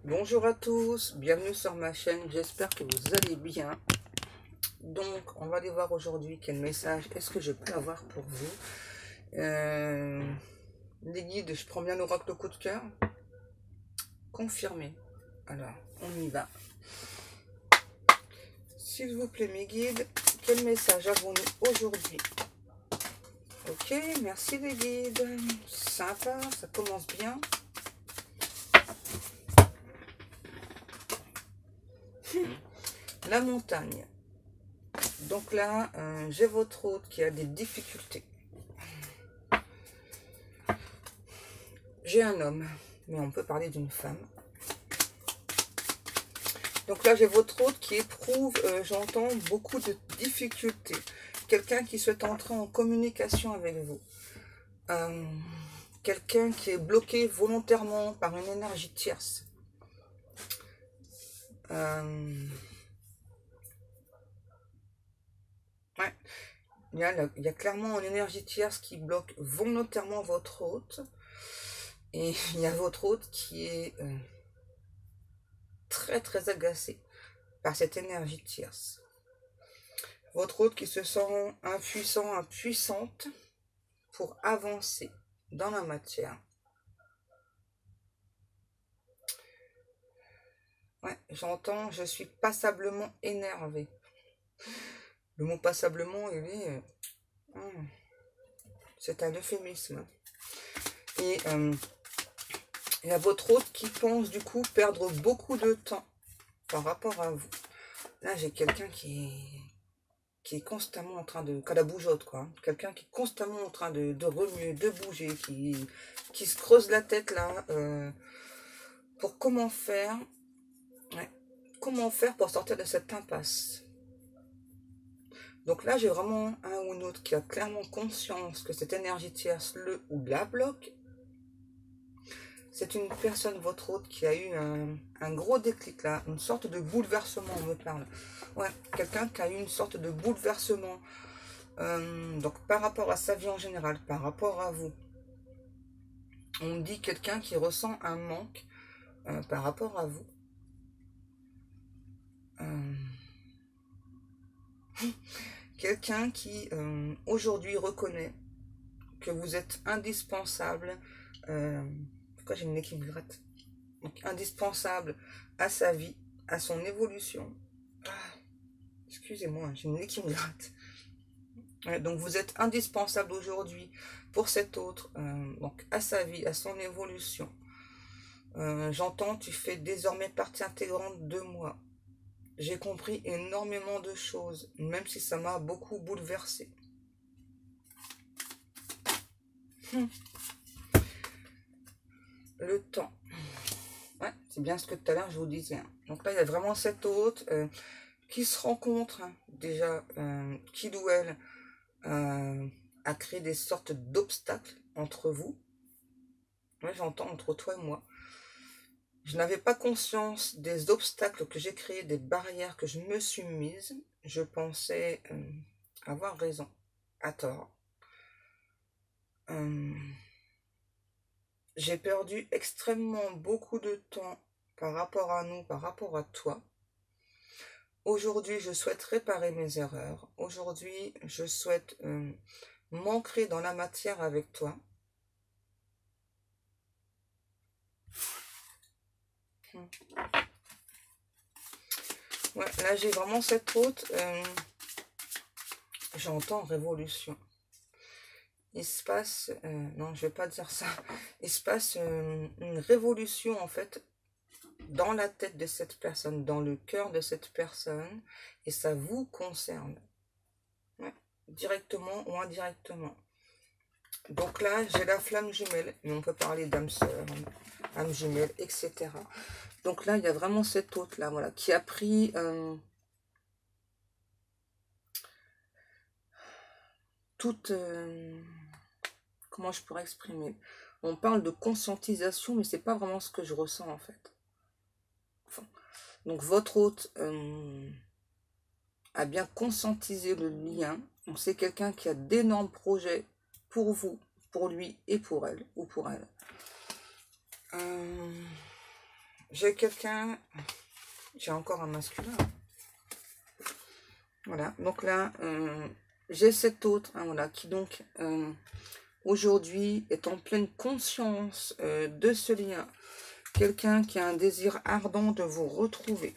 Bonjour à tous, bienvenue sur ma chaîne, j'espère que vous allez bien. Donc, on va aller voir aujourd'hui quel message est-ce que je peux avoir pour vous. Les guides, je prends bien l'oracle au coup de cœur. Confirmé. Alors, on y va. S'il vous plaît, mes guides, quel message avons-nous aujourd'hui? Ok, merci les guides. Sympa, ça commence bien. La montagne. Donc là, j'ai votre hôte qui a des difficultés. J'ai un homme, mais on peut parler d'une femme. Donc là, j'ai votre hôte qui éprouve, j'entends, beaucoup de difficultés. Quelqu'un qui souhaite entrer en communication avec vous. Quelqu'un qui est bloqué volontairement par une énergie tierce. Ouais. Il y a clairement une énergie tierce qui bloque volontairement votre hôte. Et il y a votre hôte qui est très très agacé par cette énergie tierce. Votre hôte qui se sent impuissant, impuissante pour avancer dans la matière. Ouais, j'entends, je suis passablement énervé. Le mot passablement, il est... c'est un euphémisme. Et il y a votre hôte qui pense du coup perdre beaucoup de temps par rapport à vous. Là, j'ai quelqu'un qui est constamment en train de... qu'à la bougeotte, quoi. Quelqu'un qui est constamment en train de remuer, de bouger, qui se creuse la tête, là, pour comment faire... Ouais. Comment faire pour sortir de cette impasse? Donc là, j'ai vraiment un ou une autre qui a clairement conscience que cette énergie tierce le ou la bloque. C'est une personne, votre autre, qui a eu un gros déclic là, une sorte de bouleversement, on me parle. Ouais, quelqu'un qui a eu une sorte de bouleversement. Donc par rapport à sa vie en général, par rapport à vous. On me dit quelqu'un qui ressent un manque par rapport à vous. Quelqu'un qui aujourd'hui reconnaît que vous êtes indispensable. Pourquoi j'ai une nez qui me gratte? Donc, indispensable à sa vie, à son évolution. Excusez-moi, j'ai une nez qui me gratte. Ouais, donc vous êtes indispensable aujourd'hui pour cet autre, donc à sa vie, à son évolution. J'entends, tu fais désormais partie intégrante de moi. J'ai compris énormément de choses, même si ça m'a beaucoup bouleversé. Le temps. Ouais, c'est bien ce que tout à l'heure je vous disais. Donc là, il y a vraiment cette hôte qui se rencontre, déjà, qu'il ou elle a créé des sortes d'obstacles entre vous. Ouais, j'entends entre toi et moi. Je n'avais pas conscience des obstacles que j'ai créés, des barrières que je me suis mise. Je pensais avoir raison, à tort. J'ai perdu extrêmement beaucoup de temps par rapport à nous, par rapport à toi. Aujourd'hui, je souhaite réparer mes erreurs. Aujourd'hui, je souhaite m'ancrer dans la matière avec toi. Ouais, là, j'ai vraiment cette hôte. J'entends révolution. Il se passe... non, je vais pas dire ça. Il se passe une révolution, en fait, dans la tête de cette personne, dans le cœur de cette personne. Et ça vous concerne. Ouais, directement ou indirectement. Donc là, j'ai la flamme jumelle. Mais on peut parler d'âme sœur, âme jumelle, etc. Donc là, il y a vraiment cette hôte-là, voilà, qui a pris... toute... comment je pourrais exprimer? On parle de conscientisation, mais c'est pas vraiment ce que je ressens, en fait. Enfin, donc, votre hôte a bien conscientisé le lien. Donc, c'est quelqu'un qui a d'énormes projets pour vous, pour lui et pour elle, ou pour elle. j'ai quelqu'un, j'ai encore un masculin. Voilà, donc là, j'ai cet autre, hein, voilà, qui donc, aujourd'hui, est en pleine conscience de ce lien. Quelqu'un qui a un désir ardent de vous retrouver.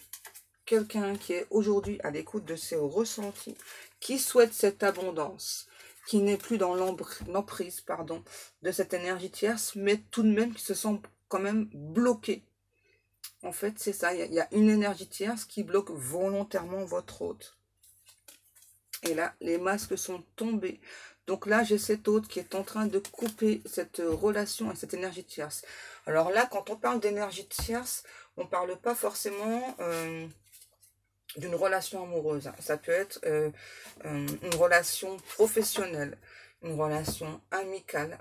Quelqu'un qui est aujourd'hui à l'écoute de ses ressentis, qui souhaite cette abondance, qui n'est plus dans l'emprise, pardon, de cette énergie tierce, mais tout de même qui se sent quand même bloqué. En fait, c'est ça, il y a une énergie tierce qui bloque volontairement votre hôte. Et là, les masques sont tombés. Donc là, j'ai cet hôte qui est en train de couper cette relation et cette énergie tierce. Alors là, quand on parle d'énergie tierce, on ne parle pas forcément d'une relation amoureuse. Ça peut être une relation professionnelle, une relation amicale.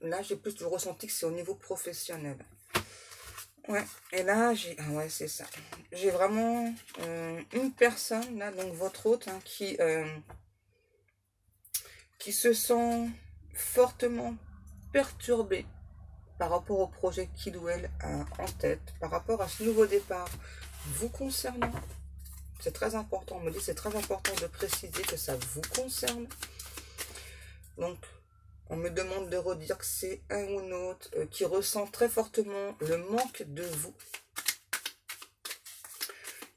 Là, j'ai plus le ressenti que c'est au niveau professionnel. Ouais, et là, j'ai... Ah ouais, c'est ça. J'ai vraiment une personne, là, donc votre hôte, hein, qui se sent fortement perturbée par rapport au projet qu'il ou elle a en tête, par rapport à ce nouveau départ vous concernant. C'est très important, on me dit c'est très important de préciser que ça vous concerne. Donc, on me demande de redire que c'est un ou un autre qui ressent très fortement le manque de vous,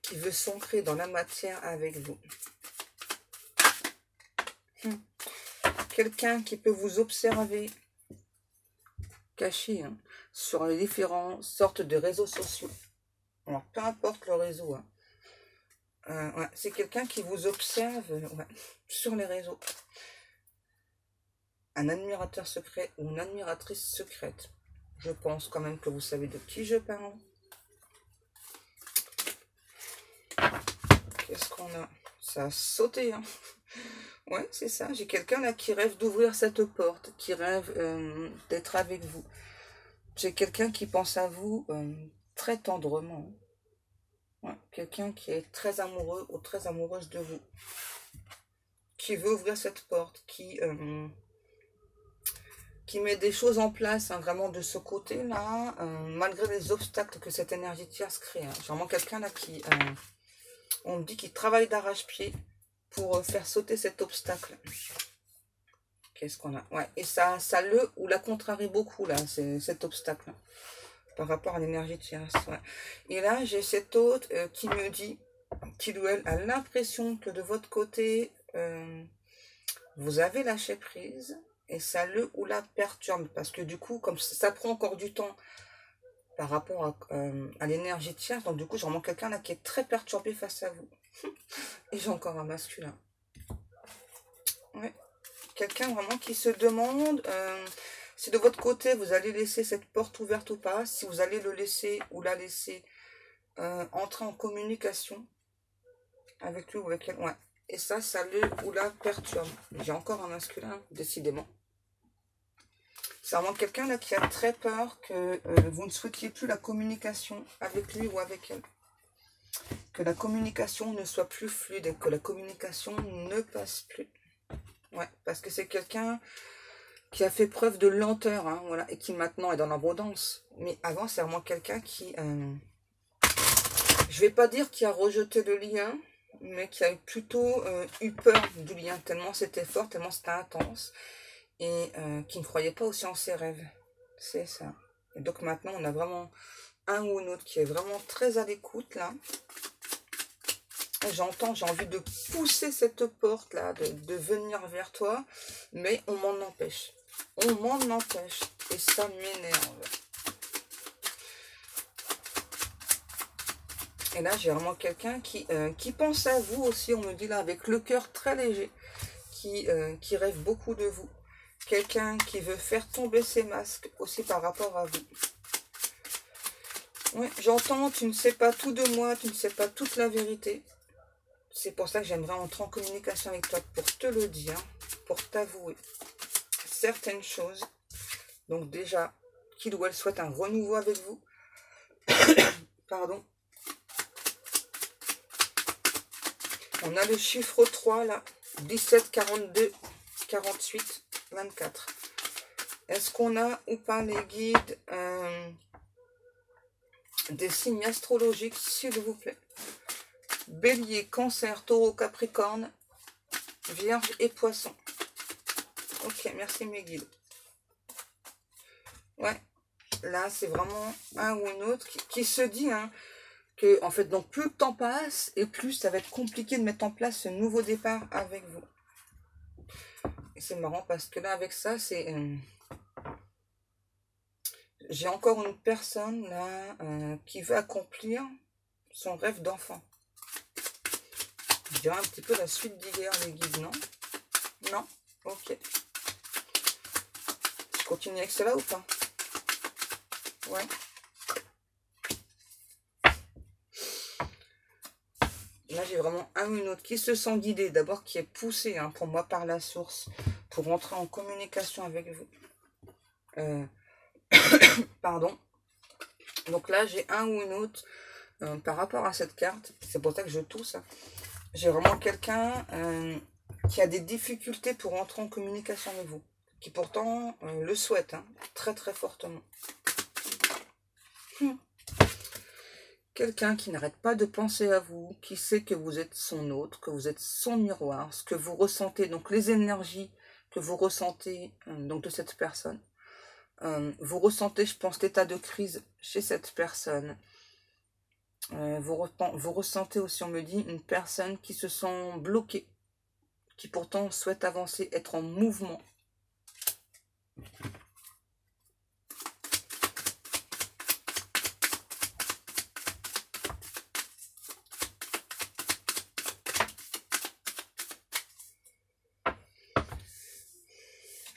qui veut s'ancrer dans la matière avec vous. Quelqu'un qui peut vous observer caché hein, sur les différentes sortes de réseaux sociaux. Alors, peu importe le réseau. Hein. Ouais, c'est quelqu'un qui vous observe ouais, sur les réseaux. Un admirateur secret ou une admiratrice secrète. Je pense quand même que vous savez de qui je parle. Qu'est-ce qu'on a? Ça a sauté. Hein. Ouais, c'est ça. J'ai quelqu'un là qui rêve d'ouvrir cette porte, qui rêve d'être avec vous. J'ai quelqu'un qui pense à vous très tendrement. Ouais, quelqu'un qui est très amoureux ou très amoureuse de vous. Qui veut ouvrir cette porte, qui met des choses en place, hein, vraiment de ce côté-là, malgré les obstacles que cette énergie tierce crée. Hein. J'ai vraiment quelqu'un là qui, on me dit qu'il travaille d'arrache-pied pour faire sauter cet obstacle. Qu'est-ce qu'on a? Ouais, et ça le ou la contrarie beaucoup, là, cet obstacle, hein, par rapport à l'énergie tierce. Ouais. Et là, j'ai cet autre qui me dit, qu'il ou elle a l'impression que de votre côté, vous avez lâché prise, et ça le ou la perturbe, parce que du coup, comme ça prend encore du temps par rapport à l'énergie tierce, donc du coup, j'ai vraiment quelqu'un là qui est très perturbé face à vous. Et j'ai encore un masculin. Ouais. Quelqu'un vraiment qui se demande si de votre côté, vous allez laisser cette porte ouverte ou pas, si vous allez le laisser ou la laisser entrer en communication avec lui ou avec elle. Ouais. Et ça le ou la perturbe. J'ai encore un masculin, décidément. C'est vraiment quelqu'un là qui a très peur que vous ne souhaitiez plus la communication avec lui ou avec elle. Que la communication ne soit plus fluide et que la communication ne passe plus. Ouais, parce que c'est quelqu'un qui a fait preuve de lenteur, hein, voilà, et qui maintenant est dans l'abondance. Mais avant, c'est vraiment quelqu'un qui... je vais pas dire qui a rejeté le lien, mais qui a plutôt eu peur du lien, tellement c'était fort, tellement c'était intense. Et qui ne croyait pas aussi en ses rêves. C'est ça. Et donc maintenant, on a vraiment un ou une autre qui est vraiment très à l'écoute, là. J'entends, j'ai envie de pousser cette porte-là, de venir vers toi, mais on m'en empêche. On m'en empêche. Et ça m'énerve. Et là, j'ai vraiment quelqu'un qui pense à vous aussi, on me dit là, avec le cœur très léger, qui rêve beaucoup de vous. Quelqu'un qui veut faire tomber ses masques aussi par rapport à vous. Oui, j'entends, tu ne sais pas tout de moi, tu ne sais pas toute la vérité. C'est pour ça que j'aimerais entrer en communication avec toi pour te le dire, pour t'avouer certaines choses. Donc déjà, qu'il ou elle souhaite un renouveau avec vous. Pardon. On a le chiffre 3 là, 17, 42, 48, 24. Est-ce qu'on a ou pas les guides des signes astrologiques, s'il vous plaît. Bélier, Cancer, Taureau, Capricorne, Vierge et Poisson. Ok, merci mes guides. Ouais, là c'est vraiment un ou une autre qui se dit hein, que en fait donc plus le temps passe et plus ça va être compliqué de mettre en place ce nouveau départ avec vous. Et c'est marrant parce que là avec ça c'est j'ai encore une personne là qui veut accomplir son rêve d'enfant. Je dirais un petit peu la suite d'hier les guides, non? Non? Ok. Je continue avec cela ou pas? Ouais. Là, j'ai vraiment un ou une autre qui se sent guidé, d'abord qui est poussé hein, pour moi par la source, pour rentrer en communication avec vous. Pardon. Donc là, j'ai un ou une autre par rapport à cette carte. C'est pour ça que je tousse. J'ai vraiment quelqu'un qui a des difficultés pour rentrer en communication avec vous, qui pourtant le souhaite hein, très très fortement. Quelqu'un qui n'arrête pas de penser à vous, qui sait que vous êtes son autre, que vous êtes son miroir, ce que vous ressentez, donc les énergies que vous ressentez donc de cette personne. Vous ressentez, je pense, l'état de crise chez cette personne. Vous ressentez aussi, on me dit, une personne qui se sent bloquée, qui pourtant souhaite avancer, être en mouvement.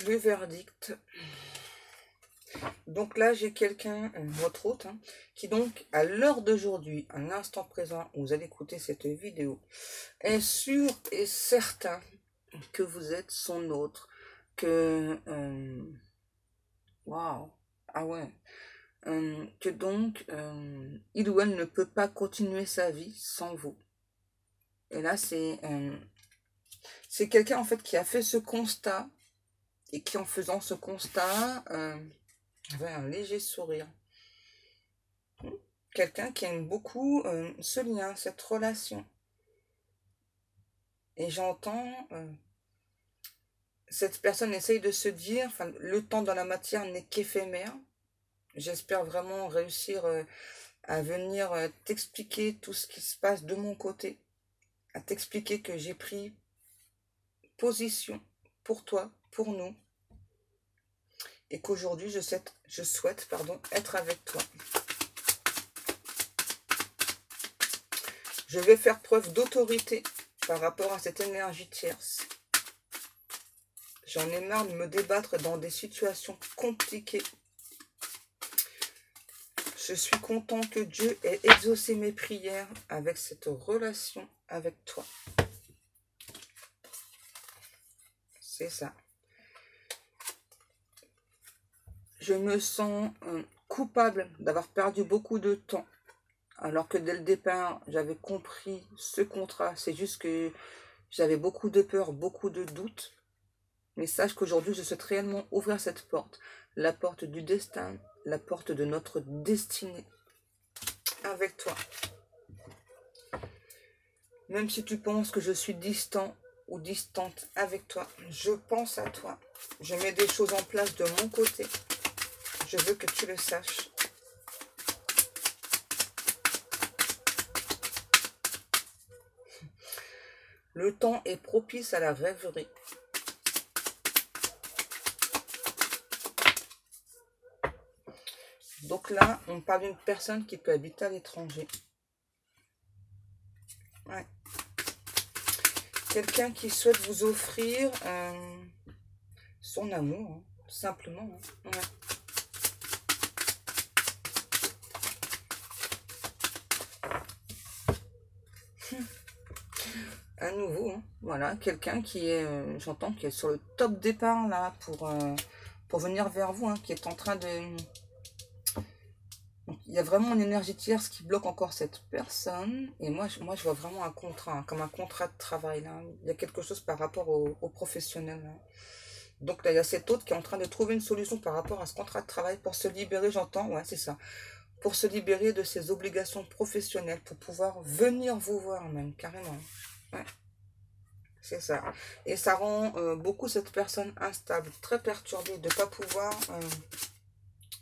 Le verdict. Donc là, j'ai quelqu'un, votre hôte, hein, qui donc, à l'heure d'aujourd'hui, à l'instant présent, où vous allez écouter cette vidéo, est sûr et certain que vous êtes son autre, que... Waouh, ah ouais. Que donc, il ou elle ne peut pas continuer sa vie sans vous. Et là, c'est quelqu'un, en fait, qui a fait ce constat, et qui, en faisant ce constat, avait un léger sourire. Quelqu'un qui aime beaucoup ce lien, cette relation. Et j'entends, cette personne essaye de se dire, enfin, le temps dans la matière n'est qu'éphémère. J'espère vraiment réussir à venir t'expliquer tout ce qui se passe de mon côté. À t'expliquer que j'ai pris position pour toi, pour nous. Et qu'aujourd'hui, je souhaite être avec toi. Je vais faire preuve d'autorité par rapport à cette énergie tierce. J'en ai marre de me débattre dans des situations compliquées. Je suis content que Dieu ait exaucé mes prières avec cette relation avec toi. C'est ça. Je me sens coupable d'avoir perdu beaucoup de temps. Alors que dès le départ, j'avais compris ce contrat. C'est juste que j'avais beaucoup de peur, beaucoup de doutes. Mais sache qu'aujourd'hui, je souhaite réellement ouvrir cette porte. La porte du destin, la porte de notre destinée. Avec toi. Même si tu penses que je suis distant ou distante avec toi, je pense à toi. Je mets des choses en place de mon côté. Je veux que tu le saches. Le temps est propice à la rêverie. Donc là, on parle d'une personne qui peut habiter à l'étranger. Ouais. Quelqu'un qui souhaite vous offrir son amour, hein, tout simplement. Hein. Ouais. À nouveau, hein, voilà, quelqu'un qui est, j'entends, qui est sur le top départ là pour venir vers vous, hein, qui est en train de... Donc, il y a vraiment une énergie tierce qui bloque encore cette personne. Et moi, je vois vraiment un contrat, hein, comme un contrat de travail. Là. Il y a quelque chose par rapport au professionnel. Là. Donc là, il y a cet autre qui est en train de trouver une solution par rapport à ce contrat de travail pour se libérer, j'entends. Ouais, c'est ça. pour se libérer de ses obligations professionnelles, pour pouvoir venir vous voir même, carrément. Ouais, c'est ça. Et ça rend beaucoup cette personne instable, très perturbée, de ne pas pouvoir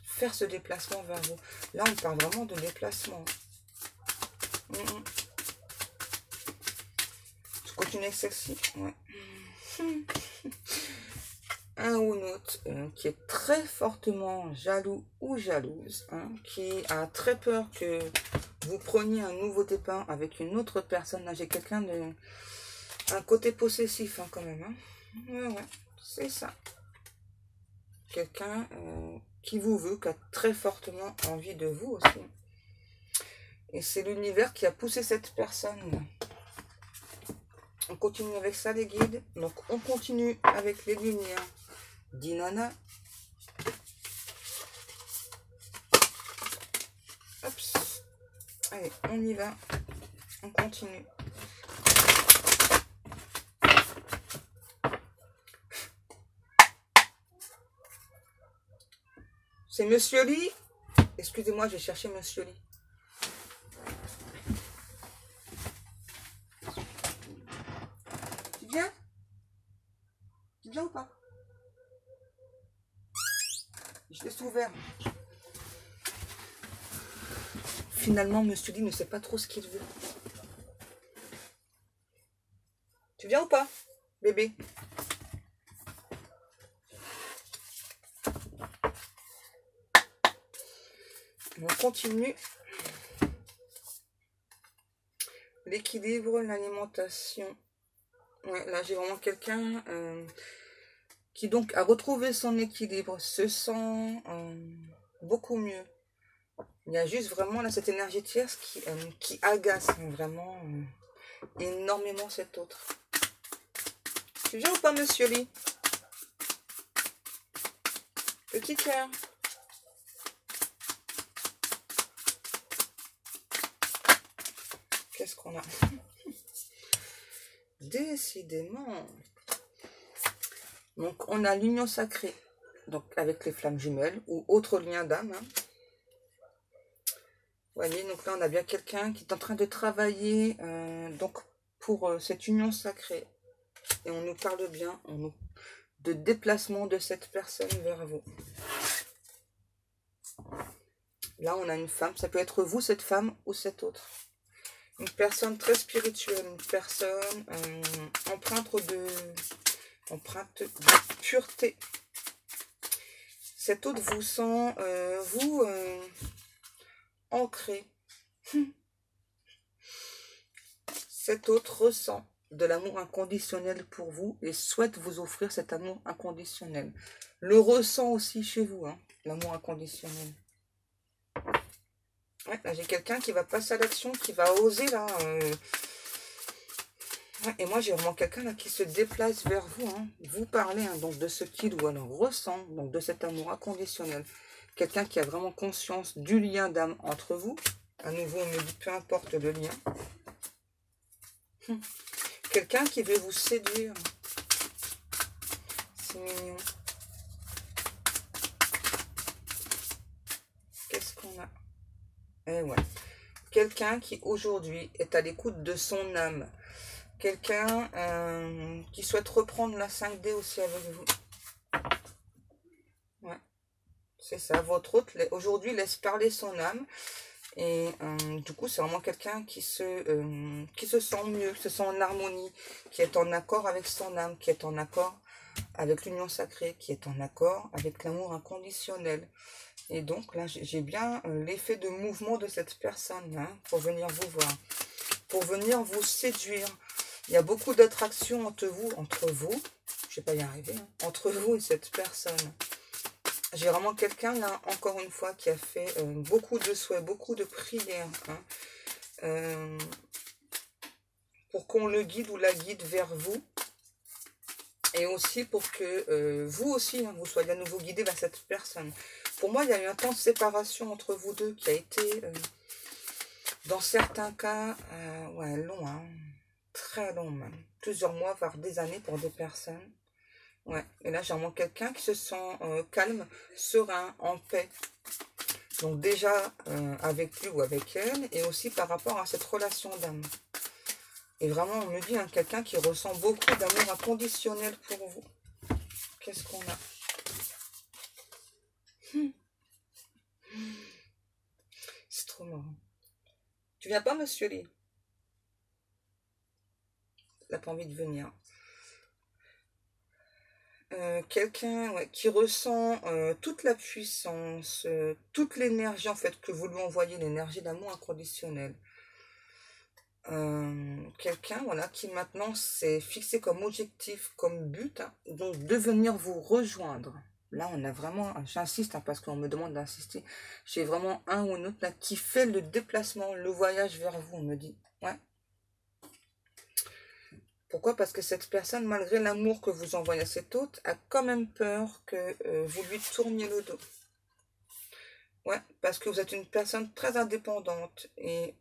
faire ce déplacement vers vous. Là, on parle vraiment de déplacement. Je continue avec celle-ci. Ouais. Un ou une autre qui est très fortement jaloux ou jalouse, hein, qui a très peur que vous preniez un nouveau départ avec une autre personne. Là, j'ai quelqu'un de... un côté possessif, hein, quand même. Hein. Ouais, c'est ça. Quelqu'un qui vous veut, qui a très fortement envie de vous aussi. Et c'est l'univers qui a poussé cette personne. On continue avec ça, les guides. Donc, on continue avec les lumières d'Inanna. Hop. Allez, on y va. On continue. C'est Monsieur Lee. Excusez-moi, j'ai cherché Monsieur Lee. Tu viens? Tu viens ou pas? Je laisse ouvert. Finalement, Monsieur Lee ne sait pas trop ce qu'il veut. Tu viens ou pas, bébé? On continue. L'équilibre, l'alimentation. Ouais, là, j'ai vraiment quelqu'un qui donc a retrouvé son équilibre, se sent beaucoup mieux. Il y a juste vraiment là cette énergie tierce qui agace vraiment énormément cet autre. Tu viens ou pas, Monsieur Lee? Petit cœur. Qu'est-ce qu'on a? Décidément. Donc, on a l'union sacrée, donc avec les flammes jumelles ou autre lien d'âme. Hein. Vous voyez, donc là, on a bien quelqu'un qui est en train de travailler donc pour cette union sacrée. Et on nous parle bien de déplacement de cette personne vers vous. Là, on a une femme. Ça peut être vous, cette femme, ou cette autre. Une personne très spirituelle, une personne empreinte de pureté. Cet autre vous sent, ancré. Cet autre ressent de l'amour inconditionnel pour vous et souhaite vous offrir cet amour inconditionnel. Le ressent aussi chez vous, hein, l'amour inconditionnel. Ouais, là, j'ai quelqu'un qui va passer à l'action, qui va oser, là. Ouais, et moi, j'ai vraiment quelqu'un, là, qui se déplace vers vous. Hein. Vous parlez, hein, donc, de ce qu'il ou elle ressent, donc, de cet amour inconditionnel. Quelqu'un qui a vraiment conscience du lien d'âme entre vous. À nouveau, on me dit, peu importe le lien. Quelqu'un qui veut vous séduire. C'est mignon. Qu'est-ce qu'on a? Eh ouais. Quelqu'un qui aujourd'hui est à l'écoute de son âme. Quelqu'un qui souhaite reprendre la 5D aussi avec vous. Ouais. C'est ça. Votre hôte aujourd'hui laisse parler son âme. Et du coup, c'est vraiment quelqu'un qui se sent mieux, qui se sent en harmonie, qui est en accord avec son âme, qui est en accord avec l'union sacrée, qui est en accord avec l'amour inconditionnel. Et donc là, j'ai bien l'effet de mouvement de cette personne, hein, pour venir vous voir, pour venir vous séduire. Il y a beaucoup d'attraction entre vous, je ne vais pas y arriver, hein, entre vous et cette personne. J'ai vraiment quelqu'un là, encore une fois, qui a fait beaucoup de souhaits, beaucoup de prières, hein, pour qu'on le guide ou la guide vers vous. Et aussi pour que vous aussi, hein, vous soyez à nouveau guidé vers cette personne. Pour moi, il y a eu un temps de séparation entre vous deux qui a été, dans certains cas, ouais, long, hein, très long même. Plusieurs mois, voire des années pour des personnes. Ouais, et là, j'ai vraiment quelqu'un qui se sent calme, serein, en paix. Donc déjà avec lui ou avec elle, et aussi par rapport à cette relation d'âme. Et vraiment, on me dit, hein, quelqu'un qui ressent beaucoup d'amour inconditionnel pour vous. Qu'est-ce qu'on a? C'est trop marrant. Tu viens pas, monsieur Lee? Il n'a pas envie de venir. Quelqu'un qui ressent toute la puissance, toute l'énergie en fait que vous lui envoyez, l'énergie d'amour inconditionnel. Quelqu'un voilà, qui maintenant s'est fixé comme objectif, comme but, hein, donc de venir vous rejoindre. Là, on a vraiment, j'insiste hein, parce qu'on me demande d'insister, j'ai vraiment un ou une autre là, qui fait le déplacement, le voyage vers vous, on me dit. Ouais. Pourquoi? Parce que cette personne, malgré l'amour que vous envoyez à cet autre, a quand même peur que vous lui tourniez le dos. Ouais, parce que vous êtes une personne très indépendante et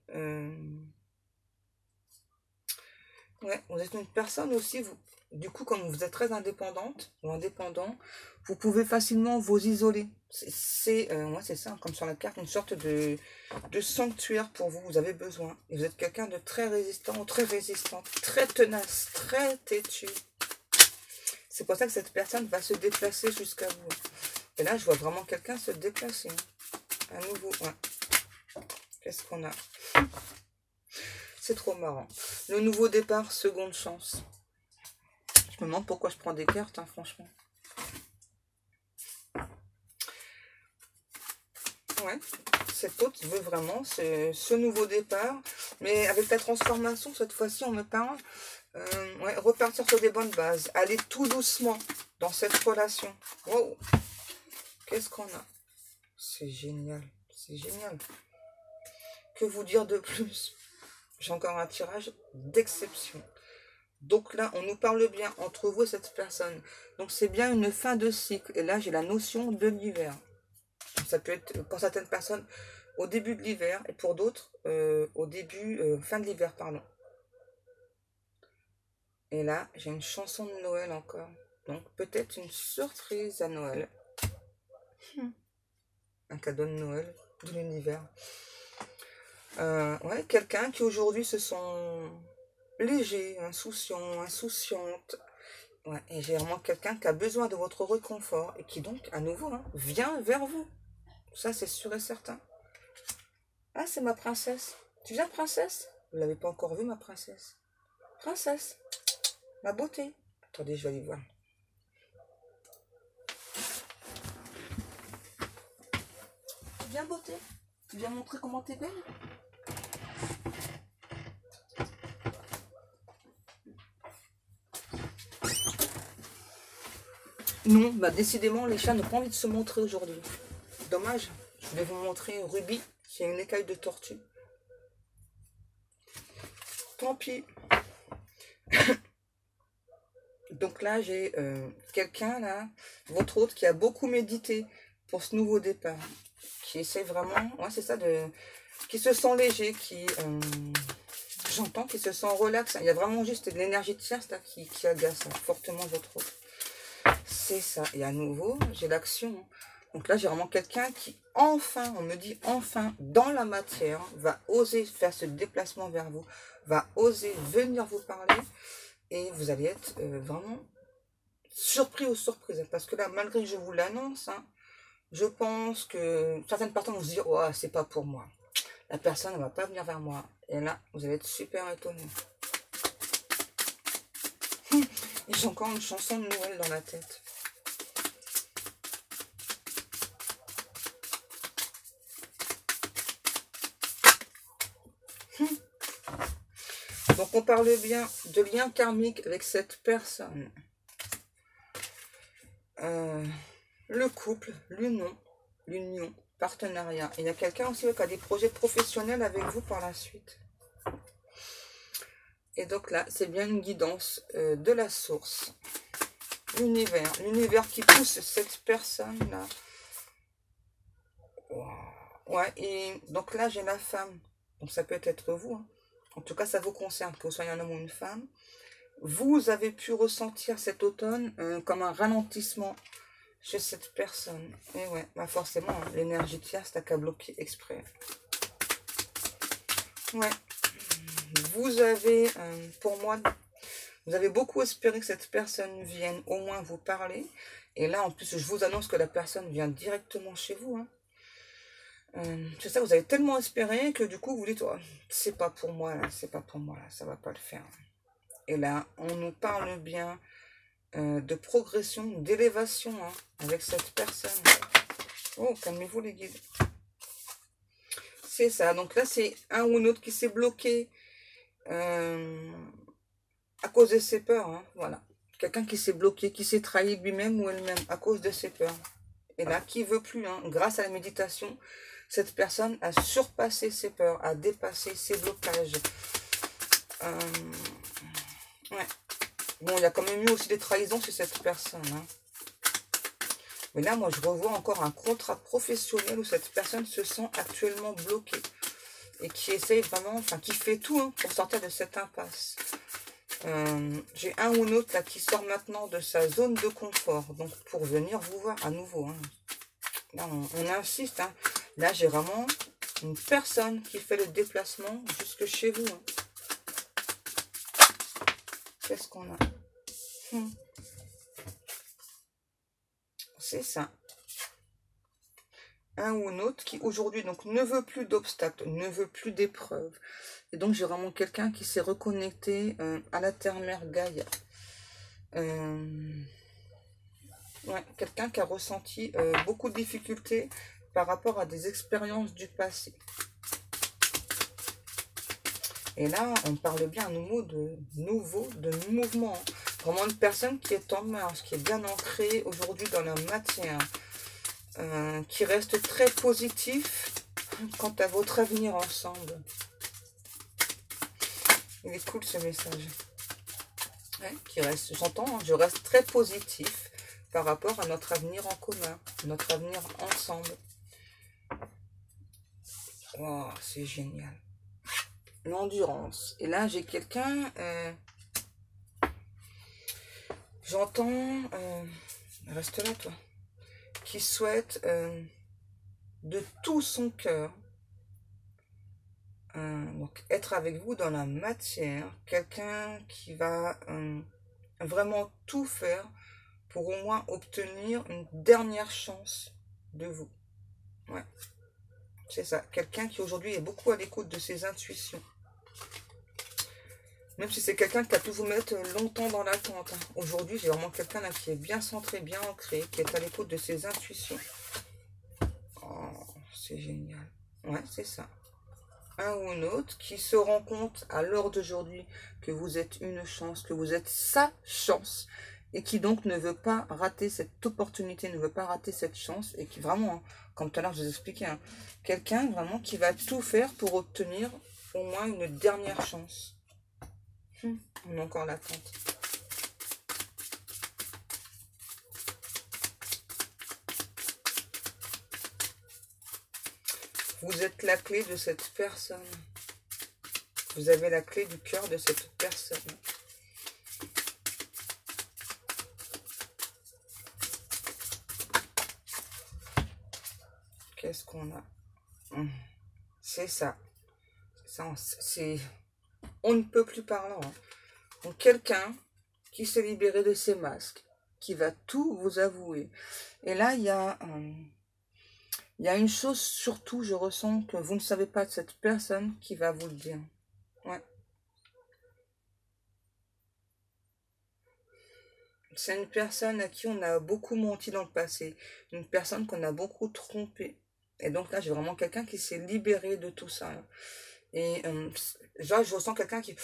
ouais, vous êtes une personne aussi, vous, du coup, comme vous êtes très indépendante ou indépendant, vous pouvez facilement vous isoler. Ouais, c'est ça, comme sur la carte, une sorte de sanctuaire pour vous, vous avez besoin. Et vous êtes quelqu'un de très résistant, très résistante, très tenace, très têtu. C'est pour ça que cette personne va se déplacer jusqu'à vous. Et là, je vois vraiment quelqu'un se déplacer. À nouveau, ouais. Qu'est-ce qu'on a? C'est trop marrant. Le nouveau départ, seconde chance. Je me demande pourquoi je prends des cartes, hein, franchement. Ouais, cet autre veut vraiment ce nouveau départ. Mais avec la transformation, cette fois-ci, on me parle. Ouais, repartir sur des bonnes bases. Aller tout doucement dans cette relation. Wow. Qu'est-ce qu'on a? C'est génial. C'est génial. Que vous dire de plus? J'ai encore un tirage d'exception. Donc là, on nous parle bien entre vous et cette personne. Donc c'est bien une fin de cycle. Et là, j'ai la notion de l'hiver. Ça peut être, pour certaines personnes, au début de l'hiver. Et pour d'autres, au début, fin de l'hiver, pardon. Et là, j'ai une chanson de Noël encore. Donc peut-être une surprise à Noël. Un cadeau de Noël, de l'univers. Ouais, quelqu'un qui aujourd'hui se sent léger, insouciant, insouciante. Ouais, et j'ai vraiment quelqu'un qui a besoin de votre réconfort et qui donc, à nouveau, hein, vient vers vous. Ça, c'est sûr et certain. Ah, c'est ma princesse. Tu viens, princesse? Vous l'avez pas encore vue, ma princesse. Princesse, ma beauté. Attendez, je vais aller voir. Tu viens, beauté? Tu viens montrer comment t'es belle? Non, bah décidément, les chats n'ont pas envie de se montrer aujourd'hui. Dommage. Je vais vous montrer Ruby, qui est une écaille de tortue. Tant pis. Donc là, j'ai quelqu'un, là, votre hôte, qui a beaucoup médité pour ce nouveau départ. Qui essaie vraiment, ouais, c'est ça, qui se sent léger, j'entends, qui se sent relax. Il y a vraiment juste de l'énergie de tierce là, qui agace fortement votre hôte. C'est ça. Et à nouveau, j'ai l'action. Donc là, j'ai vraiment quelqu'un qui, enfin, on me dit, enfin, dans la matière, va oser faire ce déplacement vers vous, va oser venir vous parler. Et vous allez être vraiment surpris ou surprise. Parce que là, malgré que je vous l'annonce, hein, je pense que certaines personnes vont se dire, oh, c'est pas pour moi. La personne ne va pas venir vers moi. Et là, vous allez être super étonné. Et j'ai encore une chanson de Noël dans la tête. Donc on parle bien de lien karmique avec cette personne. Le couple, l'union, partenariat. Il y a quelqu'un aussi qui a des projets professionnels avec vous par la suite. Et donc là, c'est bien une guidance de la source. L'univers qui pousse cette personne-là. Wow. Ouais, et donc là, j'ai la femme. Donc ça peut être vous. Hein. En tout cas, ça vous concerne, que vous soyez un homme ou une femme. Vous avez pu ressentir cet automne comme un ralentissement chez cette personne. Et ouais, bah forcément, hein, l'énergie tierce, t'as qu'à bloquer exprès. Ouais. Vous avez, pour moi, vous avez beaucoup espéré que cette personne vienne au moins vous parler. Et là, en plus, je vous annonce que la personne vient directement chez vous. Hein. C'est ça, vous avez tellement espéré que du coup, vous dites, oh, c'est pas pour moi, là, c'est pas pour moi, là, ça va pas le faire. Et là, on nous parle bien de progression, d'élévation hein, avec cette personne. Oh, calmez-vous les guides. C'est ça, donc là, c'est un ou un autre qui s'est bloqué à cause de ses peurs, hein, voilà. Quelqu'un qui s'est bloqué, qui s'est trahi lui-même ou elle-même à cause de ses peurs. Et là, qui veut plus, hein, grâce à la méditation, cette personne a surpassé ses peurs, a dépassé ses blocages. Ouais. Bon, il y a quand même eu aussi des trahisons chez cette personne. Hein. Mais là, moi, je revois encore un contrat professionnel où cette personne se sent actuellement bloquée. Et qui essaye vraiment, enfin, qui fait tout hein, pour sortir de cette impasse. J'ai un ou l'autre là qui sort maintenant de sa zone de confort. Donc, pour venir vous voir à nouveau. Hein. Là, on insiste. Hein. Là, j'ai vraiment une personne qui fait le déplacement jusque chez vous. Hein. Qu'est-ce qu'on a C'est ça. Un ou un autre qui aujourd'hui donc ne veut plus d'obstacles, ne veut plus d'épreuves. Et donc j'ai vraiment quelqu'un qui s'est reconnecté à la terre-mère Gaïa. Ouais, quelqu'un qui a ressenti beaucoup de difficultés par rapport à des expériences du passé. Et là, on parle bien à nouveau de mouvement. Vraiment une personne qui est en marche, qui est bien ancrée aujourd'hui dans la matière. Qui reste très positif quant à votre avenir ensemble. Il est cool ce message. Ouais, qui reste, j'entends, hein, je reste très positif par rapport à notre avenir en commun, notre avenir ensemble. Wow, c'est génial. L'endurance. Et là, j'ai quelqu'un, j'entends, reste là toi, qui souhaite de tout son cœur donc être avec vous dans la matière, quelqu'un qui va vraiment tout faire pour au moins obtenir une dernière chance de vous. Ouais, c'est ça. Quelqu'un qui aujourd'hui est beaucoup à l'écoute de ses intuitions. Même si c'est quelqu'un qui a pu vous mettre longtemps dans l'attente. Hein. Aujourd'hui, j'ai vraiment quelqu'un là qui est bien centré, bien ancré, qui est à l'écoute de ses intuitions. Oh, c'est génial. Ouais, c'est ça. Un ou un autre qui se rend compte à l'heure d'aujourd'hui que vous êtes une chance, que vous êtes sa chance, et qui donc ne veut pas rater cette opportunité, ne veut pas rater cette chance, et qui vraiment, hein, comme tout à l'heure je vous expliquais, hein, quelqu'un vraiment qui va tout faire pour obtenir au moins une dernière chance. On a encore l'attente. Vous êtes la clé de cette personne. Vous avez la clé du cœur de cette personne. Qu'est-ce qu'on a? C'est ça. C'est... On ne peut plus parler. Hein. Donc quelqu'un qui s'est libéré de ses masques, qui va tout vous avouer. Et là, il y a une chose surtout, je ressens que vous ne savez pas de cette personne qui va vous le dire. Ouais. C'est une personne à qui on a beaucoup menti dans le passé. Une personne qu'on a beaucoup trompée. Et donc là, j'ai vraiment quelqu'un qui s'est libéré de tout ça. Là. Et là, je ressens quelqu'un qui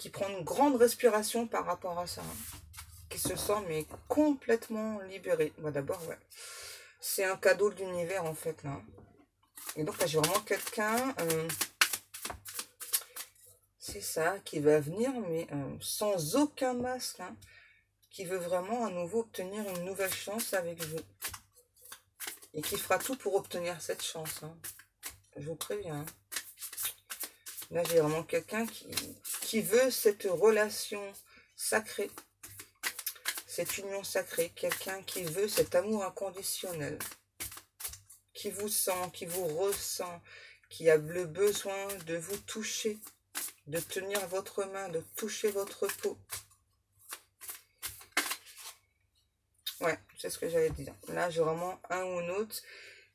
prend une grande respiration par rapport à ça. Hein. Qui se sent mais complètement libéré. Bah, d'abord, ouais. C'est un cadeau de l'univers en fait là. Et donc là j'ai vraiment quelqu'un, c'est ça, qui va venir mais sans aucun masque, hein, qui veut vraiment à nouveau obtenir une nouvelle chance avec vous. Et qui fera tout pour obtenir cette chance. Hein. Je vous préviens. Hein. Là j'ai vraiment quelqu'un qui veut cette relation sacrée. cette union sacrée, quelqu'un qui veut cet amour inconditionnel, qui vous sent, qui vous ressent, qui a le besoin de vous toucher, de tenir votre main, de toucher votre peau. Ouais, c'est ce que j'allais dire. Là, j'ai vraiment un ou une autre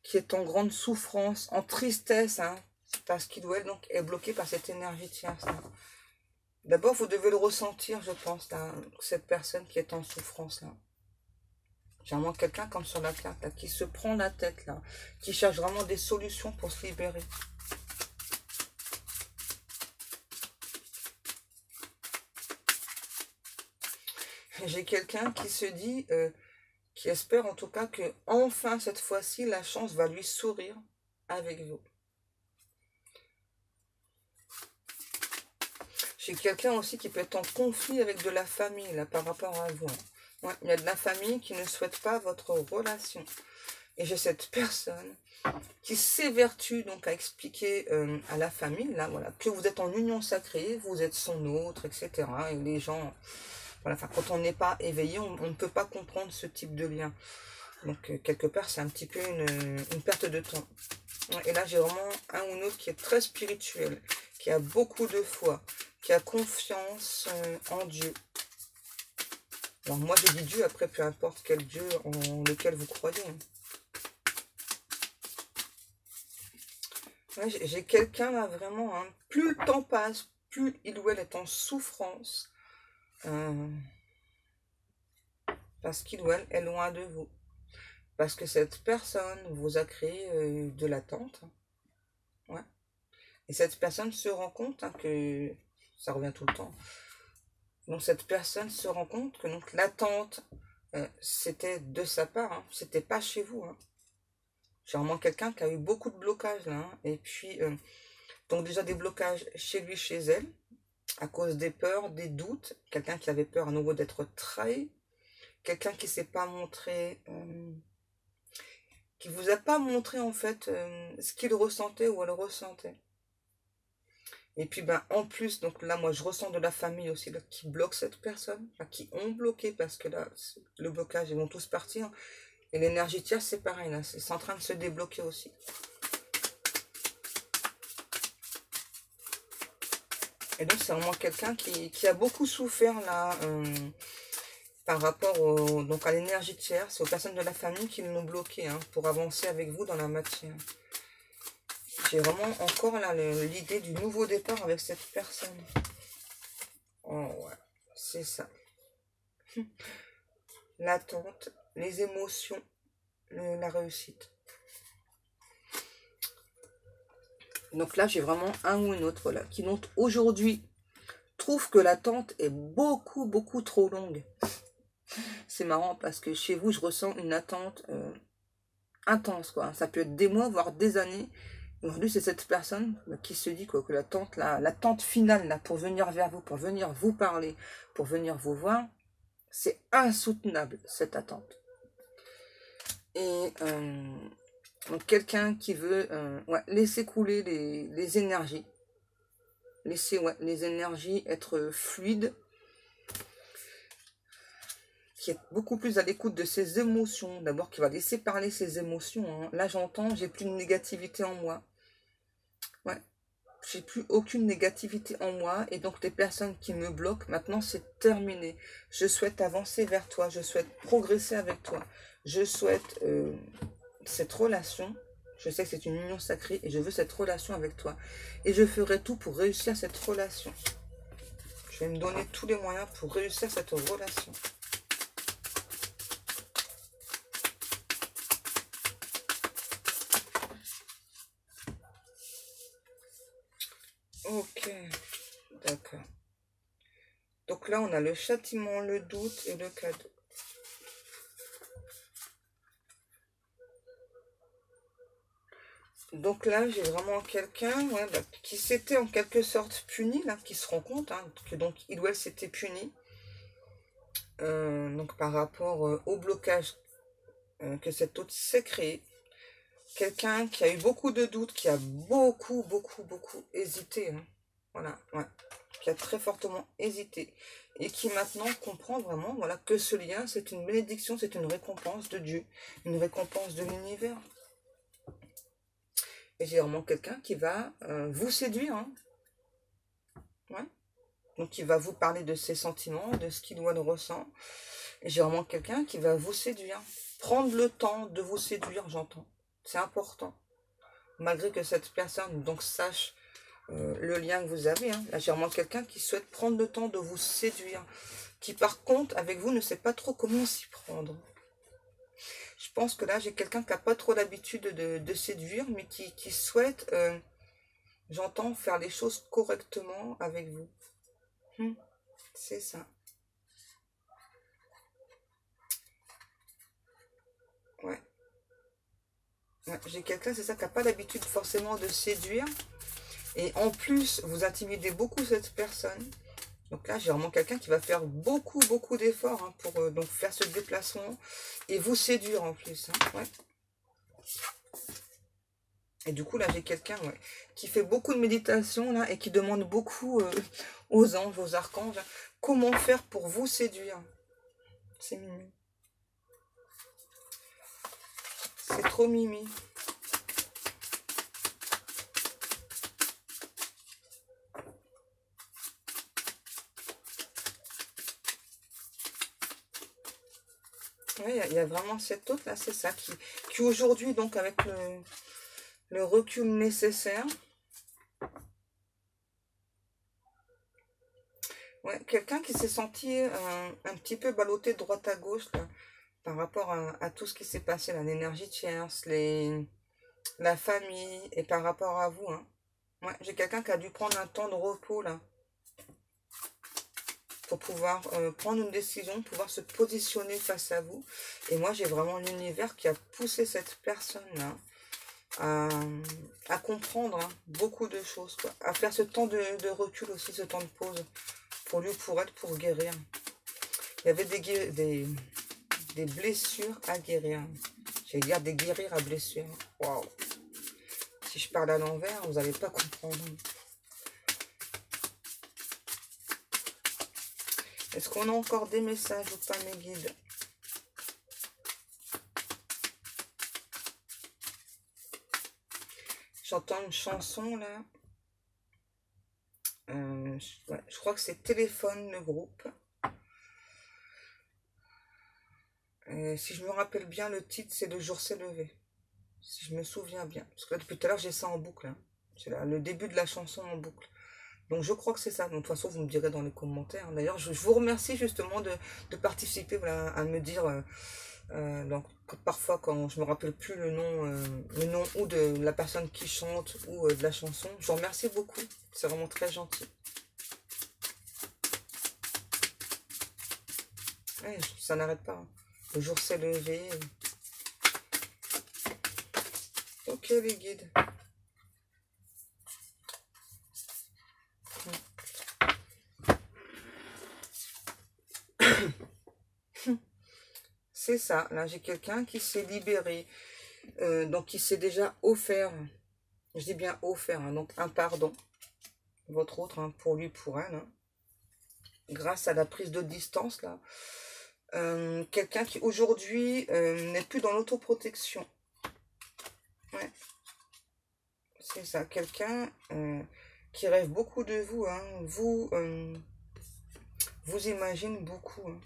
qui est en grande souffrance, en tristesse, hein, parce qu'il ou elle donc, est bloqué par cette énergie tierce. Hein. D'abord, vous devez le ressentir, je pense, là, cette personne qui est en souffrance. Là. J'ai vraiment quelqu'un comme sur la carte, là, qui se prend la tête, là, qui cherche vraiment des solutions pour se libérer. J'ai quelqu'un qui se dit, qui espère en tout cas que enfin cette fois-ci, la chance va lui sourire avec vous. J'ai quelqu'un aussi qui peut être en conflit avec de la famille, là, par rapport à vous. Hein. Ouais, il y a de la famille qui ne souhaite pas votre relation. Et j'ai cette personne qui s'évertue donc à expliquer à la famille, là, voilà, que vous êtes en union sacrée, vous êtes son autre, etc. Et les gens, voilà, enfin, quand on n'est pas éveillé, on ne peut pas comprendre ce type de lien. Donc, quelque part, c'est un petit peu une perte de temps. Et là, j'ai vraiment un ou une autre qui est très spirituel, qui a beaucoup de foi, qui a confiance en Dieu. Alors, moi, je dis Dieu, après, peu importe quel Dieu en lequel vous croyez. Ouais, j'ai quelqu'un là, vraiment, hein, plus le temps passe, plus il ou elle est en souffrance, parce qu'il ou elle est loin de vous. Parce que cette personne vous a créé de l'attente. Ouais. Et cette personne se rend compte hein, que... Ça revient tout le temps. Donc cette personne se rend compte que donc l'attente, c'était de sa part. Hein, c'était pas chez vous. Hein. J'ai vraiment quelqu'un qui a eu beaucoup de blocages là. Hein, et puis, donc déjà des blocages chez lui, chez elle. À cause des peurs, des doutes. Quelqu'un qui avait peur à nouveau d'être trahi. Quelqu'un qui s'est pas montré... qui vous a pas montré en fait ce qu'il ressentait ou elle ressentait. Et puis ben en plus, donc là moi je ressens de la famille aussi là, qui bloque cette personne, enfin, qui ont bloqué parce que là le blocage ils vont tous partir. Et l'énergie tierce c'est pareil là, c'est en train de se débloquer aussi. Et donc c'est vraiment quelqu'un qui a beaucoup souffert là par rapport donc à l'énergie tierce, aux personnes de la famille qui l'ont bloqué hein, pour avancer avec vous dans la matière. J'ai vraiment encore là l'idée du nouveau départ avec cette personne. Oh ouais, c'est ça. L'attente, les émotions, la réussite. Donc là, j'ai vraiment un ou une autre, voilà, qui donc aujourd'hui trouve que l'attente est beaucoup, beaucoup trop longue. C'est marrant parce que chez vous, je ressens une attente intense, quoi. Ça peut être des mois, voire des années. Aujourd'hui, c'est cette personne qui se dit quoi, que l'attente finale là, pour venir vers vous, pour venir vous parler, pour venir vous voir, c'est insoutenable, cette attente. Et donc, quelqu'un qui veut ouais, laisser couler les énergies, laisser ouais, les énergies être fluides, qui est beaucoup plus à l'écoute de ses émotions, d'abord qui va laisser parler ses émotions. Hein. Là, j'entends, j'ai plus de négativité en moi. Ouais. J'ai plus aucune négativité en moi et donc les personnes qui me bloquent, maintenant c'est terminé. Je souhaite avancer vers toi, je souhaite progresser avec toi. Je souhaite cette relation, je sais que c'est une union sacrée et je veux cette relation avec toi. Et je ferai tout pour réussir cette relation. Je vais me donner tous les moyens pour réussir cette relation. Ok, d'accord. Donc là, on a le châtiment, le doute et le cadeau. Donc là, j'ai vraiment quelqu'un ouais, bah, qui s'était en quelque sorte puni, là, qui se rend compte hein, que donc il ou elle s'était puni. Donc par rapport au blocage que cet autre s'est créé. Quelqu'un qui a eu beaucoup de doutes, qui a beaucoup hésité. Hein. Voilà, ouais. Qui a très fortement hésité. Et qui maintenant comprend vraiment, voilà, que ce lien, c'est une bénédiction, c'est une récompense de Dieu. Une récompense de l'univers. Et j'ai vraiment quelqu'un qui va vous séduire. Hein. Ouais. Donc, il va vous parler de ses sentiments, de ce qu'il ou elle ressent. Et j'ai vraiment quelqu'un qui va vous séduire. Prendre le temps de vous séduire, j'entends. C'est important. Malgré que cette personne donc sache le lien que vous avez. Hein. Là, j'ai vraiment quelqu'un qui souhaite prendre le temps de vous séduire. Qui, par contre, avec vous, ne sait pas trop comment s'y prendre. Je pense que là, j'ai quelqu'un qui n'a pas trop l'habitude de séduire, mais qui souhaite, j'entends, faire les choses correctement avec vous. C'est ça. Ouais. Ouais, j'ai quelqu'un, c'est ça, qui n'a pas l'habitude forcément de séduire. Et en plus, vous intimidez beaucoup cette personne. Donc là, j'ai vraiment quelqu'un qui va faire beaucoup, beaucoup d'efforts hein, pour donc faire ce déplacement. Et vous séduire en plus. Hein, ouais. Et du coup, là, j'ai quelqu'un ouais, qui fait beaucoup de méditation là, et qui demande beaucoup aux anges, aux archanges, comment faire pour vous séduire. C'est mimi. C'est trop mimi. Oui, il y a vraiment cette autre là, c'est ça, qui aujourd'hui, donc avec le recul nécessaire, ouais, quelqu'un qui s'est senti un petit peu ballotté de droite à gauche là, par rapport à tout ce qui s'est passé, l'énergie tierce, la famille, et par rapport à vous. Hein. Ouais, j'ai quelqu'un qui a dû prendre un temps de repos là, pour pouvoir prendre une décision, pouvoir se positionner face à vous. Et moi, j'ai vraiment l'univers qui a poussé cette personne-là à comprendre hein, beaucoup de choses, quoi. À faire ce temps de recul aussi, ce temps de pause, pour lui, pour elle, pour guérir. Il y avait des blessures à guérir. J'allais dire des guérir à blessures. Waouh! Si je parle à l'envers, vous n'allez pas comprendre. Est-ce qu'on a encore des messages ou pas, mes guides? J'entends une chanson là. Ouais, je crois que c'est Téléphone, le groupe. Et si je me rappelle bien, le titre, c'est Le jour s'est levé. Si je me souviens bien. Parce que là, depuis tout à l'heure, j'ai ça en boucle. Hein. C'est le début de la chanson en boucle. Donc, je crois que c'est ça. Donc, de toute façon, vous me direz dans les commentaires. D'ailleurs, je vous remercie justement de participer voilà, à me dire... donc, parfois, quand je me rappelle plus le nom ou de la personne qui chante ou de la chanson, je vous remercie beaucoup. C'est vraiment très gentil. Ouais, ça n'arrête pas. Hein. Le jour s'est levé. Ok, les guides. C'est ça. Là, j'ai quelqu'un qui s'est libéré. Donc, qui s'est déjà offert. Je dis bien offert. Hein, donc, un pardon. Votre autre, hein, pour lui, pour elle. Hein, grâce à la prise de distance, là. Quelqu'un qui, aujourd'hui, n'est plus dans l'autoprotection. Ouais. C'est ça. Quelqu'un qui rêve beaucoup de vous. Hein, vous imagine beaucoup. Hein.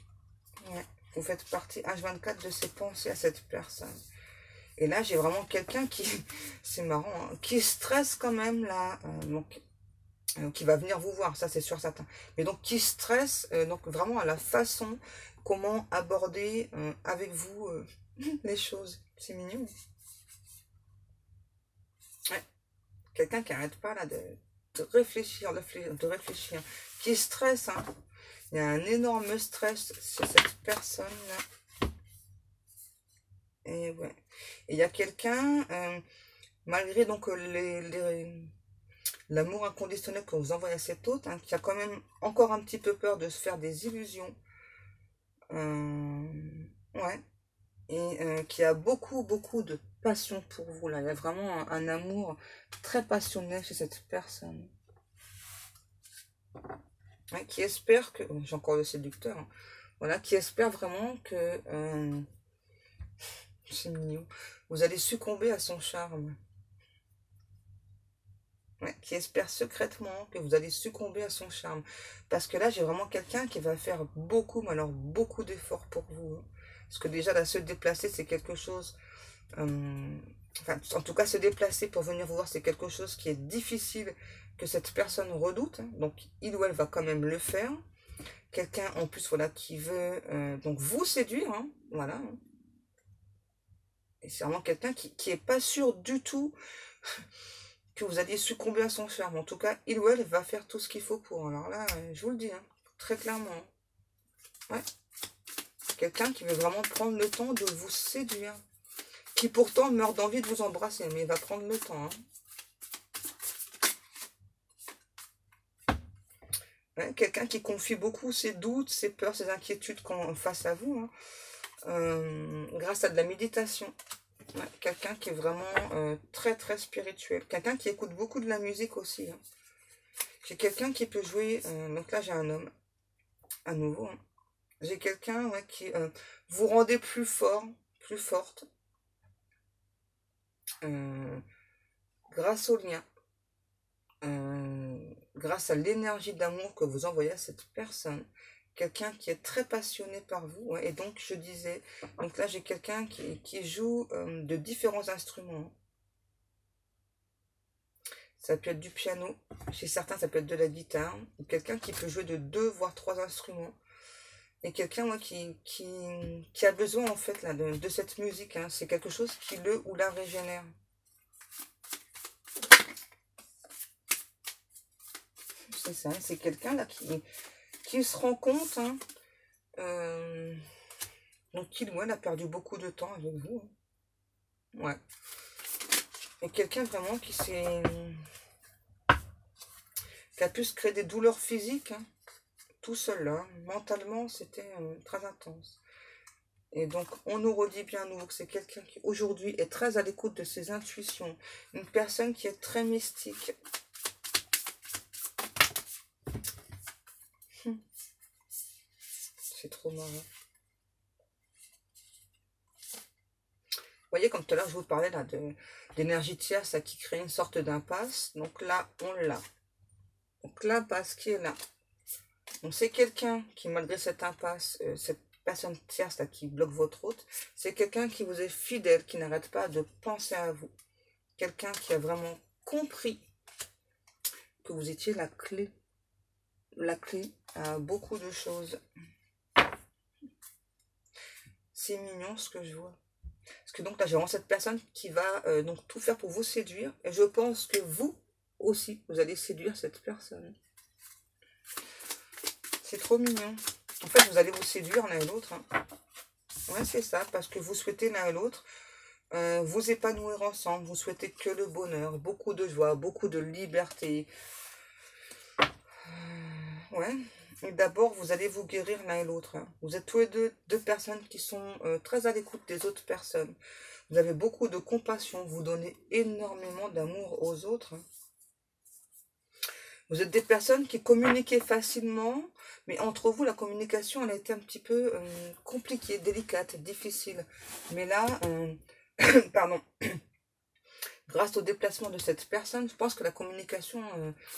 Ouais. Vous faites partie H24 de ses pensées à cette personne. Et là, j'ai vraiment quelqu'un qui, c'est marrant, hein, qui stresse quand même là, donc qui va venir vous voir, ça c'est sûr certain. Mais donc qui stresse donc vraiment à la façon comment aborder avec vous les choses. C'est mignon. Ouais. Quelqu'un qui n'arrête pas là de réfléchir, de réfléchir, qui stresse. Hein. Il y a un énorme stress sur cette personne-là. Et ouais. Et il y a quelqu'un, malgré donc l'amour inconditionnel que vous envoyez à cet autre, hein, qui a quand même encore un petit peu peur de se faire des illusions. Ouais. Et qui a beaucoup, beaucoup de passion pour vous. Là. Il y a vraiment un amour très passionnel chez cette personne. hein, qui espère que... J'ai encore le séducteur. Hein, voilà, qui espère vraiment que... c'est mignon. Vous allez succomber à son charme. Ouais, qui espère secrètement que vous allez succomber à son charme. Parce que là, j'ai vraiment quelqu'un qui va faire beaucoup, mais alors beaucoup d'efforts pour vous. Hein. Parce que déjà, là, se déplacer, c'est quelque chose... enfin, en tout cas, se déplacer pour venir vous voir, c'est quelque chose qui est difficile, que cette personne redoute. Hein. Donc, il ou elle va quand même le faire. Quelqu'un, en plus, voilà, qui veut donc vous séduire. Hein, voilà. Hein. Et c'est vraiment quelqu'un qui est pas sûr du tout que vous alliez succomber à son charme. En tout cas, il ou elle va faire tout ce qu'il faut pour. Alors là, je vous le dis, hein, très clairement. Hein. Ouais. Quelqu'un qui veut vraiment prendre le temps de vous séduire. Qui pourtant meurt d'envie de vous embrasser, mais il va prendre le temps. Hein. Ouais, quelqu'un qui confie beaucoup ses doutes, ses peurs, ses inquiétudes face à vous. Hein. Grâce à de la méditation. Ouais, quelqu'un qui est vraiment très très spirituel. Quelqu'un qui écoute beaucoup de la musique aussi. Hein. J'ai quelqu'un qui peut jouer... donc là, j'ai un homme. À nouveau. Hein. J'ai quelqu'un ouais, qui vous rendez plus fort, plus forte. Grâce au lien. Grâce à l'énergie d'amour que vous envoyez à cette personne. Quelqu'un qui est très passionné par vous. Ouais, et donc, je disais... Donc là, j'ai quelqu'un qui joue de différents instruments. Ça peut être du piano. Chez certains, ça peut être de la guitare. Ou quelqu'un qui peut jouer de 2 voire 3 instruments. Et quelqu'un moi, qui a besoin en fait là, de cette musique. Hein. C'est quelque chose qui le ou la régénère. C'est ça, c'est quelqu'un là qui se rend compte hein, donc qu'il ou elle a perdu beaucoup de temps avec vous. Hein. Ouais. Et quelqu'un vraiment qui a pu se créer des douleurs physiques hein, tout seul là. Mentalement, c'était très intense. Et donc, on nous redit bien à nouveau que c'est quelqu'un qui, aujourd'hui, est très à l'écoute de ses intuitions. Une personne qui est très mystique. C'est trop marrant. Vous voyez, comme tout à l'heure, je vous parlais là d'énergie tierce qui crée une sorte d'impasse. Donc là, on l'a. Donc l'impasse qui est là. Donc c'est quelqu'un qui, malgré cette impasse, cette personne tierce là, qui bloque votre route, c'est quelqu'un qui vous est fidèle, qui n'arrête pas de penser à vous. Quelqu'un qui a vraiment compris que vous étiez la clé à beaucoup de choses. C'est mignon ce que je vois. Parce que donc là, j'ai vraiment cette personne qui va donc tout faire pour vous séduire. Et je pense que vous aussi, vous allez séduire cette personne. C'est trop mignon. En fait, vous allez vous séduire l'un et l'autre. Hein. Ouais, c'est ça. Parce que vous souhaitez l'un et l'autre vous épanouir ensemble. Vous souhaitez que le bonheur, beaucoup de joie, beaucoup de liberté. Ouais. Et d'abord, vous allez vous guérir l'un et l'autre. Hein. Vous êtes tous les deux personnes qui sont très à l'écoute des autres personnes. Vous avez beaucoup de compassion. Vous donnez énormément d'amour aux autres. Hein. Vous êtes des personnes qui communiquent facilement, mais entre vous, la communication, elle a été un petit peu compliquée, délicate, difficile. Mais là, pardon, grâce au déplacement de cette personne, je pense que la communication,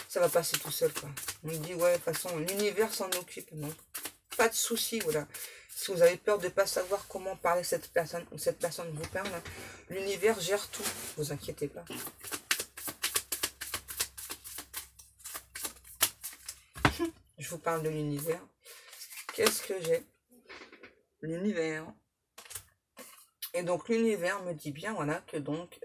ça va passer tout seul, quoi. On dit, ouais, de toute façon, l'univers s'en occupe, donc pas de souci, voilà. Si vous avez peur de ne pas savoir comment parler cette personne, ou cette personne vous parle, l'univers gère tout, ne vous inquiétez pas. Je vous parle de l'univers. Qu'est-ce que j'ai? L'univers. Et donc l'univers me dit bien voilà que donc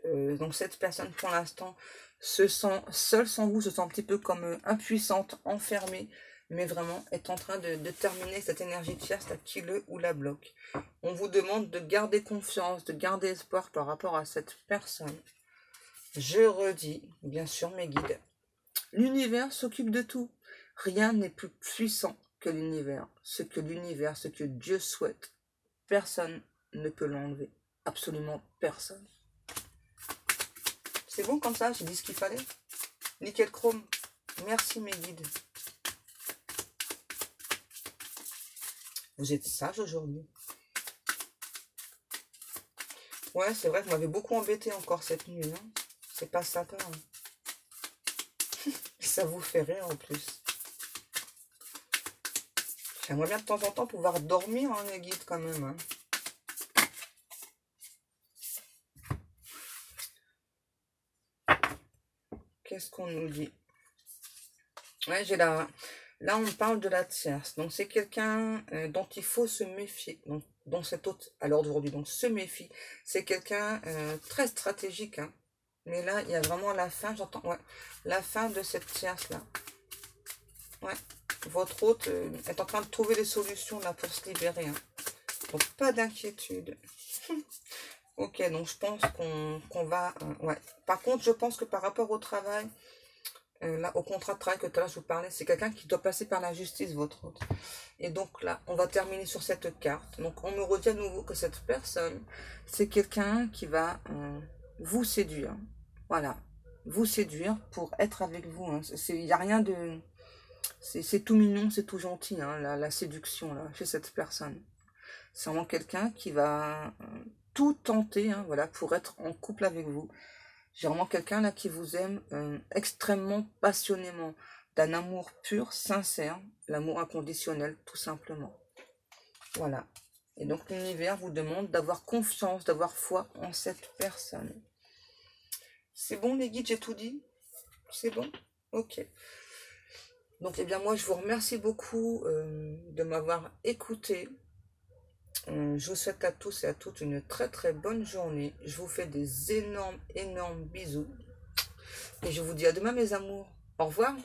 cette personne pour l'instant se sent seule sans vous, se sent un petit peu comme impuissante, enfermée, mais vraiment est en train de terminer cette énergie tierce qui le ou la bloque. On vous demande de garder confiance, de garder espoir par rapport à cette personne. Je redis, bien sûr mes guides, l'univers s'occupe de tout. Rien n'est plus puissant que l'univers. Ce que Dieu souhaite, personne ne peut l'enlever. Absolument personne. C'est bon comme ça, j'ai dit ce qu'il fallait. Nickel chrome. Merci mes guides. Vous êtes sage aujourd'hui. Ouais, c'est vrai que vous m'avez beaucoup embêté encore cette nuit. Hein. C'est pas sympa. Hein. Ça vous fait rire en plus. J'aimerais bien de temps en temps pouvoir dormir, hein, les guides, quand même. Hein. Qu'est-ce qu'on nous dit? Ouais, j'ai la... Là, on parle de la tierce. Donc, c'est quelqu'un dont il faut se méfier. Donc, dont cet autre, à l'heure d'aujourd'hui, donc se méfie. C'est quelqu'un très stratégique. Hein. Mais là, il y a vraiment la fin, j'entends. Ouais, la fin de cette tierce-là. Ouais. Votre hôte est en train de trouver des solutions là pour se libérer. Hein. Donc, pas d'inquiétude. Ok, donc je pense qu'on va... ouais. Par contre, je pense que par rapport au travail, là, au contrat de travail que tout à l'heure je vous parlais, c'est quelqu'un qui doit passer par la justice, votre hôte. Et donc là, on va terminer sur cette carte. Donc, on me redit à nouveau que cette personne, c'est quelqu'un qui va vous séduire. Voilà. Vous séduire pour être avec vous. Hein. Il n'y a rien de... C'est tout mignon, c'est tout gentil, hein, la séduction, là, chez cette personne. C'est vraiment quelqu'un qui va tout tenter, hein, voilà, pour être en couple avec vous. J'ai vraiment quelqu'un là qui vous aime extrêmement passionnément, d'un amour pur, sincère, l'amour inconditionnel, tout simplement. Voilà. Et donc l'univers vous demande d'avoir confiance, d'avoir foi en cette personne. C'est bon les guides, j'ai tout dit? C'est bon? Ok. Donc, eh bien, moi, je vous remercie beaucoup de m'avoir écouté. Je vous souhaite à tous et à toutes une très très bonne journée. Je vous fais des énormes bisous. Et je vous dis à demain, mes amours. Au revoir.